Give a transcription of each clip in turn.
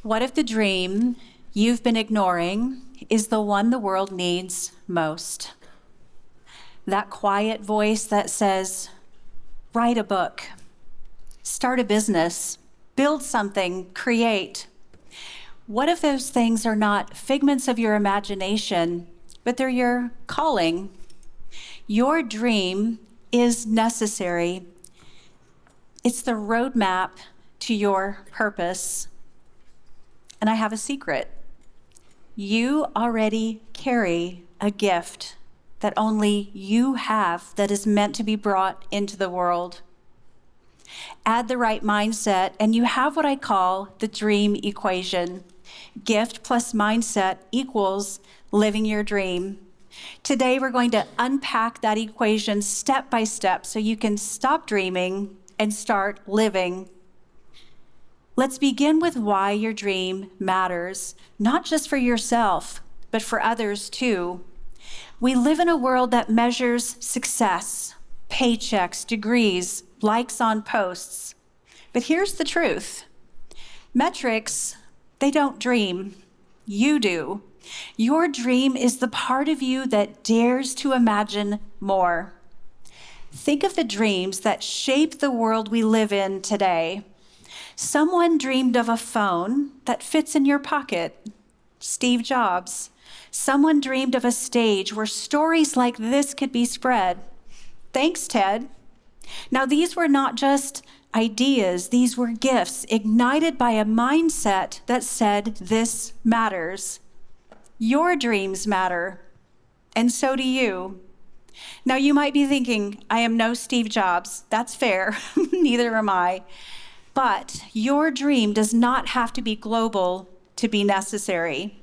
What if the dream you've been ignoring is the one the world needs most? That quiet voice that says, write a book, start a business, build something, create. What if those things are not figments of your imagination, but they're your calling? Your dream is necessary. It's the roadmap to your purpose. And I have a secret. You already carry a gift that only you have that is meant to be brought into the world. Add the right mindset, and you have what I call the dream equation. Gift plus mindset equals living your dream. Today, we're going to unpack that equation step by step so you can stop dreaming and start living. Let's begin with why your dream matters, not just for yourself, but for others too. We live in a world that measures success, paychecks, degrees, likes on posts. But here's the truth. Metrics, they don't dream. You do. Your dream is the part of you that dares to imagine more. Think of the dreams that shape the world we live in today. Someone dreamed of a phone that fits in your pocket. Steve Jobs. Someone dreamed of a stage where stories like this could be spread. Thanks, Ted. Now, these were not just ideas, these were gifts ignited by a mindset that said, this matters. Your dreams matter, and so do you. Now, you might be thinking, I am no Steve Jobs. That's fair. Neither am I. But your dream does not have to be global to be necessary.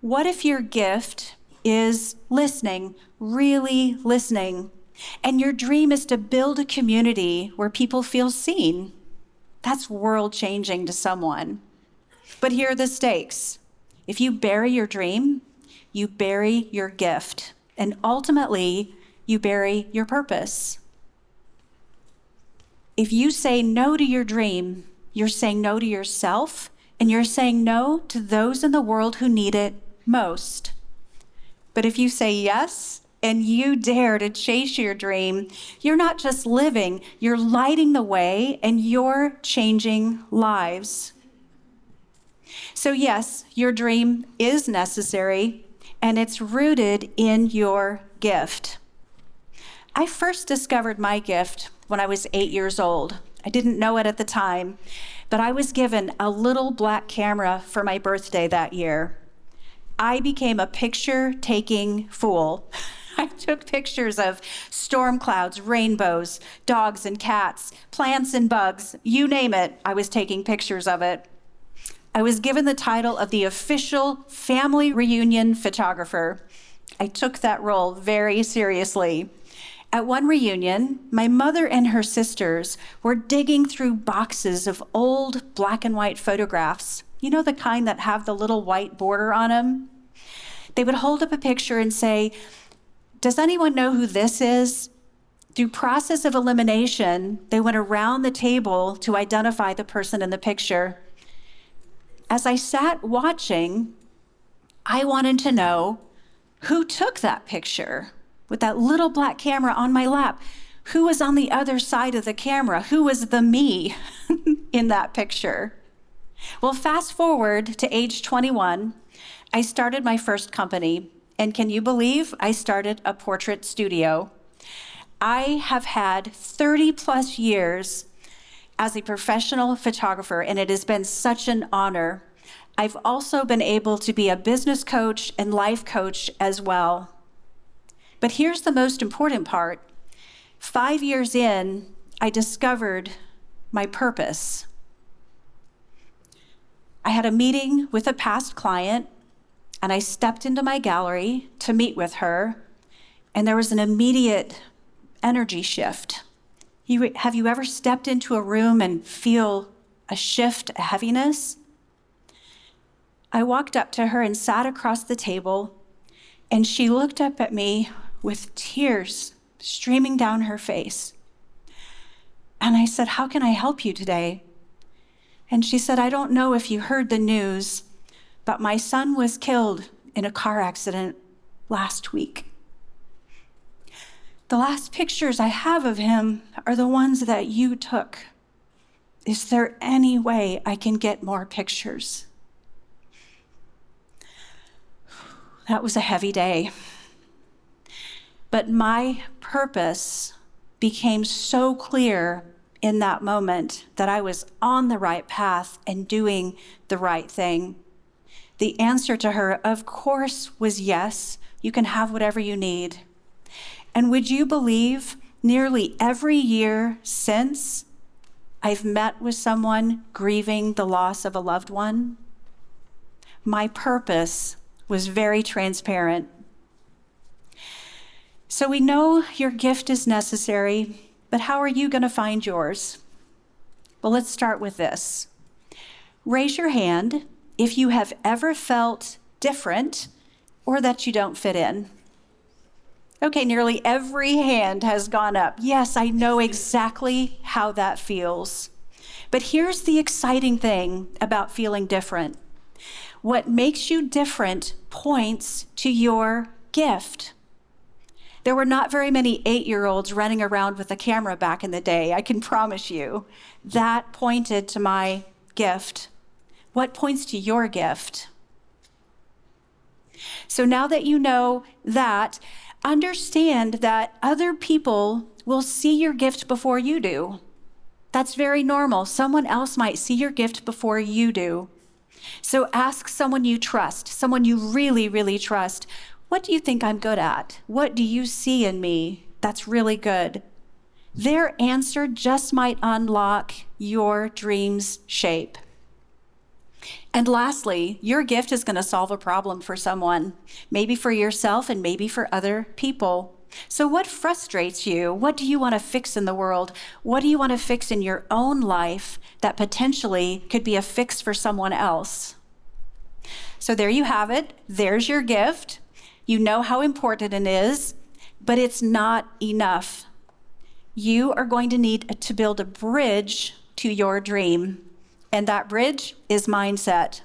What if your gift is listening, really listening, and your dream is to build a community where people feel seen? That's world-changing to someone. But here are the stakes. If you bury your dream, you bury your gift, and ultimately, you bury your purpose. If you say no to your dream, you're saying no to yourself, and you're saying no to those in the world who need it most. But if you say yes, and you dare to chase your dream, you're not just living, you're lighting the way, and you're changing lives. So yes, your dream is necessary, and it's rooted in your gift. I first discovered my gift when I was 8 years old. I didn't know it at the time, but I was given a little black camera for my birthday that year. I became a picture-taking fool. I took pictures of storm clouds, rainbows, dogs and cats, plants and bugs, you name it, I was taking pictures of it. I was given the title of the official family reunion photographer. I took that role very seriously. At one reunion, my mother and her sisters were digging through boxes of old black and white photographs. You know, the kind that have the little white border on them? They would hold up a picture and say, does anyone know who this is? Through process of elimination, they went around the table to identify the person in the picture. As I sat watching, I wanted to know who took that picture with that little black camera on my lap. Who was on the other side of the camera? Who was the me in that picture? Well, fast forward to age 21, I started my first company. And can you believe I started a portrait studio? I have had 30 plus years as a professional photographer, and it has been such an honor. I've also been able to be a business coach and life coach as well. But here's the most important part. 5 years in, I discovered my purpose. I had a meeting with a past client, and I stepped into my gallery to meet with her, and there was an immediate energy shift. Have you ever stepped into a room and feel a shift, a heaviness? I walked up to her and sat across the table, and she looked up at me with tears streaming down her face. And I said, how can I help you today? And she said, I don't know if you heard the news, but my son was killed in a car accident last week. The last pictures I have of him are the ones that you took. Is there any way I can get more pictures? That was a heavy day. But my purpose became so clear in that moment that I was on the right path and doing the right thing. The answer to her, of course, was yes. You can have whatever you need. And would you believe nearly every year since, I've met with someone grieving the loss of a loved one? My purpose was very transparent. So we know your gift is necessary, but how are you going to find yours? Well, let's start with this. Raise your hand if you have ever felt different or that you don't fit in. Okay, nearly every hand has gone up. Yes, I know exactly how that feels. But here's the exciting thing about feeling different. What makes you different points to your gift. There were not very many 8-year-olds running around with a camera back in the day, I can promise you. That pointed to my gift. What points to your gift? So now that you know that, understand that other people will see your gift before you do. That's very normal. Someone else might see your gift before you do. So ask someone you trust, someone you really, really trust, what do you think I'm good at? What do you see in me that's really good? Their answer just might unlock your dream's shape. And lastly, your gift is going to solve a problem for someone, maybe for yourself and maybe for other people. So what frustrates you? What do you want to fix in the world? What do you want to fix in your own life that potentially could be a fix for someone else? So there you have it. There's your gift. You know how important it is, but it's not enough. You are going to need to build a bridge to your dream. And that bridge is mindset.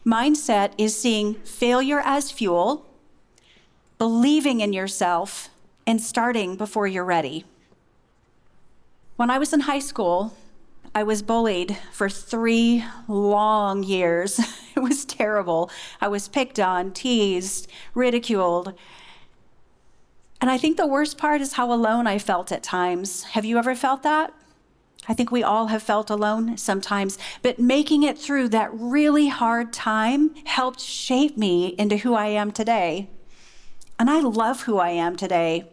Mindset is seeing failure as fuel, believing in yourself, and starting before you're ready. When I was in high school, I was bullied for 3 long years. It was terrible. I was picked on, teased, ridiculed. And I think the worst part is how alone I felt at times. Have you ever felt that? I think we all have felt alone sometimes, but making it through that really hard time helped shape me into who I am today. And I love who I am today.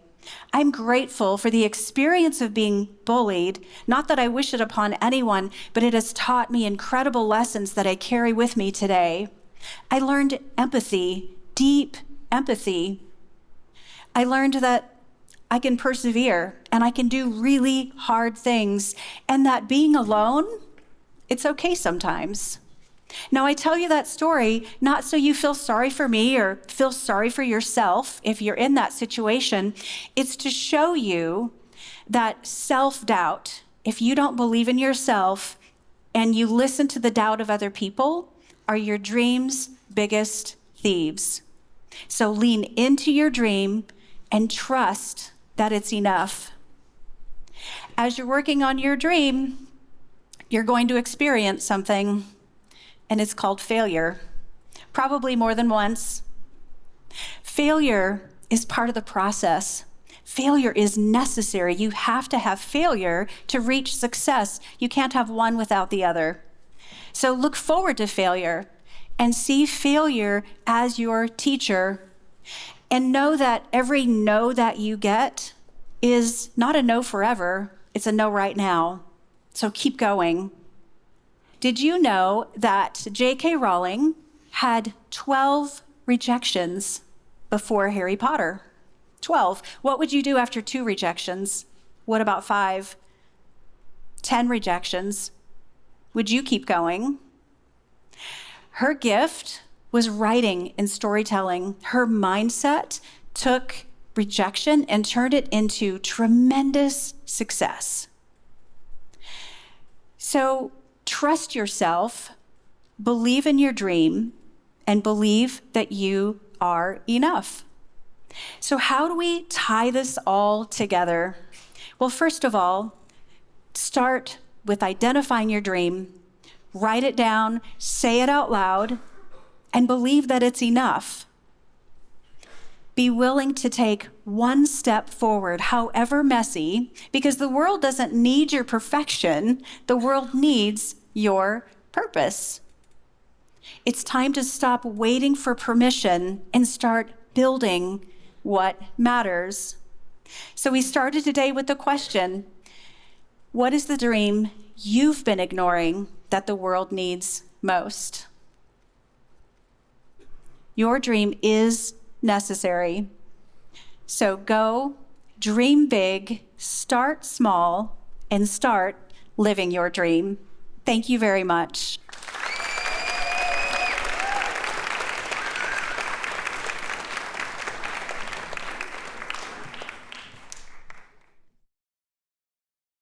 I'm grateful for the experience of being bullied, not that I wish it upon anyone, but it has taught me incredible lessons that I carry with me today. I learned empathy, deep empathy. I learned that I can persevere and I can do really hard things, and that being alone, it's okay sometimes. Now, I tell you that story not so you feel sorry for me or feel sorry for yourself if you're in that situation. It's to show you that self-doubt, if you don't believe in yourself and you listen to the doubt of other people, are your dream's biggest thieves. So lean into your dream and trust that it's enough. As you're working on your dream, you're going to experience something, and it's called failure, probably more than once. Failure is part of the process. Failure is necessary. You have to have failure to reach success. You can't have one without the other. So look forward to failure and see failure as your teacher, and know that every no that you get is not a no forever. It's a no right now. So keep going. Did you know that J.K. Rowling had 12 rejections before Harry Potter? 12. What would you do after 2 rejections? What about 5? 10 rejections. Would you keep going? Her gift was writing and storytelling. Her mindset took rejection and turned it into tremendous success. So Trust yourself, believe in your dream, and believe that you are enough. So how do we tie this all together? Well, first of all, start with identifying your dream, write it down, say it out loud, and believe that it's enough. Be willing to take one step forward, however messy, because the world doesn't need your perfection. The world needs your purpose. It's time to stop waiting for permission and start building what matters. So we started today with the question, what is the dream you've been ignoring that the world needs most? Your dream is necessary. So go, dream big, start small, and start living your dream. Thank you very much.